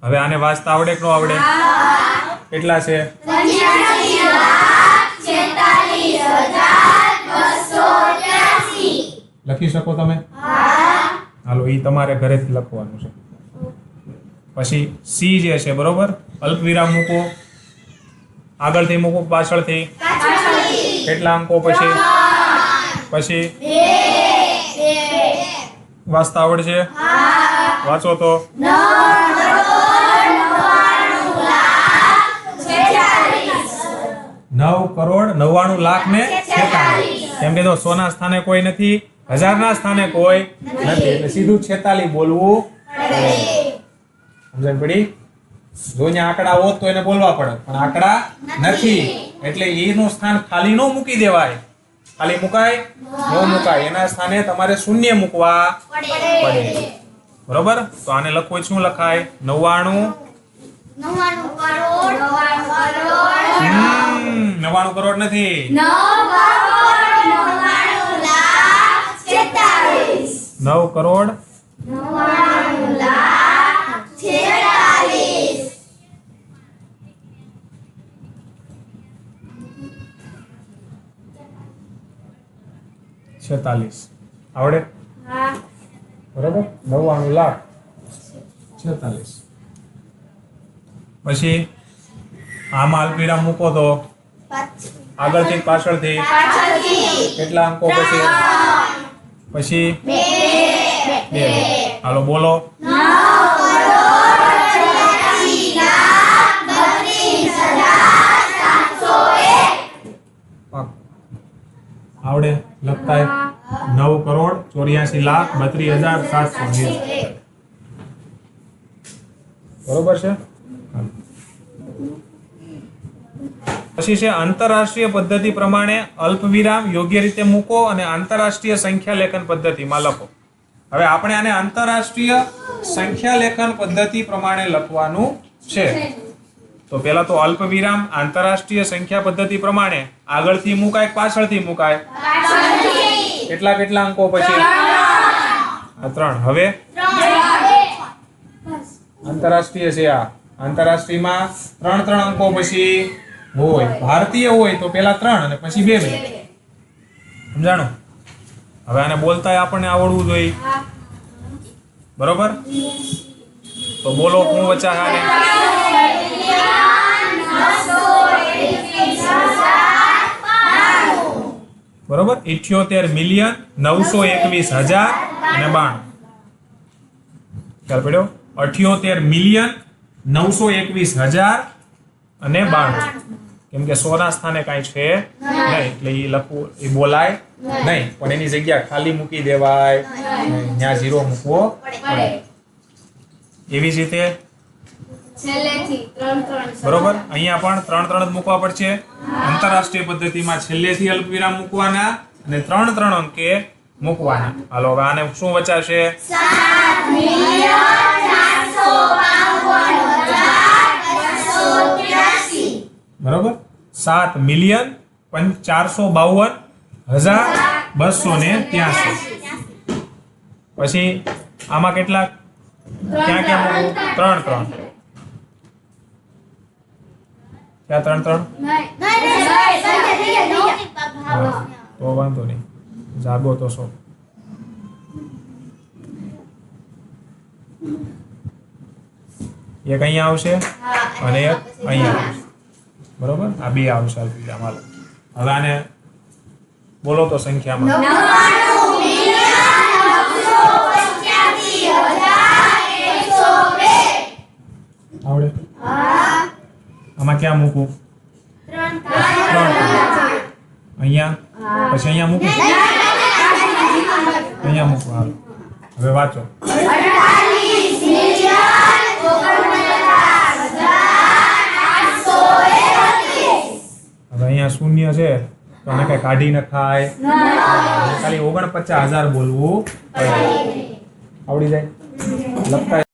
હવે આને વાંચતા આવડે કે ન આવડે? કેટલા છે? લખી શકો તમે? હાલો, ઈ તમારે ઘરેથી લખવાનું છે. પછી સી જે છે, બરોબર, અલ્પવિરામ મૂકો, આગળથી મૂકો પાછળથી, કેટલા અંકો પછી, પછી વાંચતા આવડશે? વાંચો તો. 9,99,46,000 કેમ કે જો 100 ના સ્થાને કોઈ નથી, 1000 ના સ્થાને કોઈ નથી, એટલે સીધું 46 બોલવું પડે. સમજણ પડી? જો અહીંયા આંકડા હોત તો એને બોલવા પડે, પણ આંકડા નથી એટલે એનું સ્થાન ખાલી ન મૂકી દેવાય. ખાલી મુકાય? ન મુકાય. એના સ્થાને તમારે શૂન્ય મૂકવા પડે. બરોબર? તો આને લખવું શું લખાય? 99 કરોડ નથી, 9 કરોડ 46. આવડે? બરોબર? 99,46,000. પછી આમાં અલ્પવિરામ મૂકો તો આગળથી પાછળથી કેટલા અંકો પછી, પછી 2. હાલો બોલો. આવડે લખતા? 9,84,32,790. બરોબર છે? પછી છે આંતરરાષ્ટ્રીય પદ્ધતિ પ્રમાણે અલ્પવિરામ યોગ્ય રીતે મૂકો અને આંતરરાષ્ટ્રીય સંખ્યા લેખન પદ્ધતિમાં લખો. હવે આપણે આને આંતરરાષ્ટ્રીય સંખ્યા લેખન પદ્ધતિ પ્રમાણે લખવાનું છે. તો પહેલા તો અલ્પવિરામ આંતરરાષ્ટ્રીય સંખ્યા પદ્ધતિ પ્રમાણે આગળથી મુકાય કે પાછળથી મુકાય? કેટલા કેટલા અંકો પછી? 3. હવે આંતરરાષ્ટ્રીય છે આ. આંતરરાષ્ટ્રીયમાં 3 અંકો પછી હોય. ભારતીય હોય તો પહેલા 3 અને પછી 2. સમજાણું? હવે આને બોલતા આપણને આવડવું જોઈએ. બરોબર? તો બોલો, હું વચ્ચા હારે. બરોબર? 78,921,092. ખ્યાલ પડ્યો? 78,921,092. કેમ કે 100 ના સ્થાને કાંઈ છે નહીં એટલે એ લખવું, એ બોલાય નહીં, પણ એની જગ્યા ખાલી મૂકી દેવાય, ત્યાં 0 મૂકવો પડે. એવી જ રીતે બરોબર, અહીંયા પણ 3 જ મૂકવા પડશે. આંતરરાષ્ટ્રીય પદ્ધતિમાં છેલ્લેથી અલ્પવિરામ મૂકવાના અને 3 અંકે મૂકવાના. હાલો, હવે આને શું વચાશે? બરોબર? 7,452,283. પછી આમાં કેટલા, ક્યાં ક્યાં મૂકવું? 3. ક્યાં 3? તો વાંધો નહીં, જાગો તો છો. એક અહીંયા આવશે અને એક અહીંયા આવશે. બરોબર? આ 2 આવશે અલ્પવિરામ. હાલો, હવે આને બોલો તો સંખ્યામાં. આવડે? આમાં ક્યાં મૂકું? 3. અહીંયા, પછી અહીંયા મૂકું, અહીંયા મૂકું. હાલો, હવે વાંચો. હવે અહીંયા શૂન્ય છે તો આને કઈ કાઢી નખાય, ખાલી 49,000 બોલવું પડે. આવડી જાય લખતા?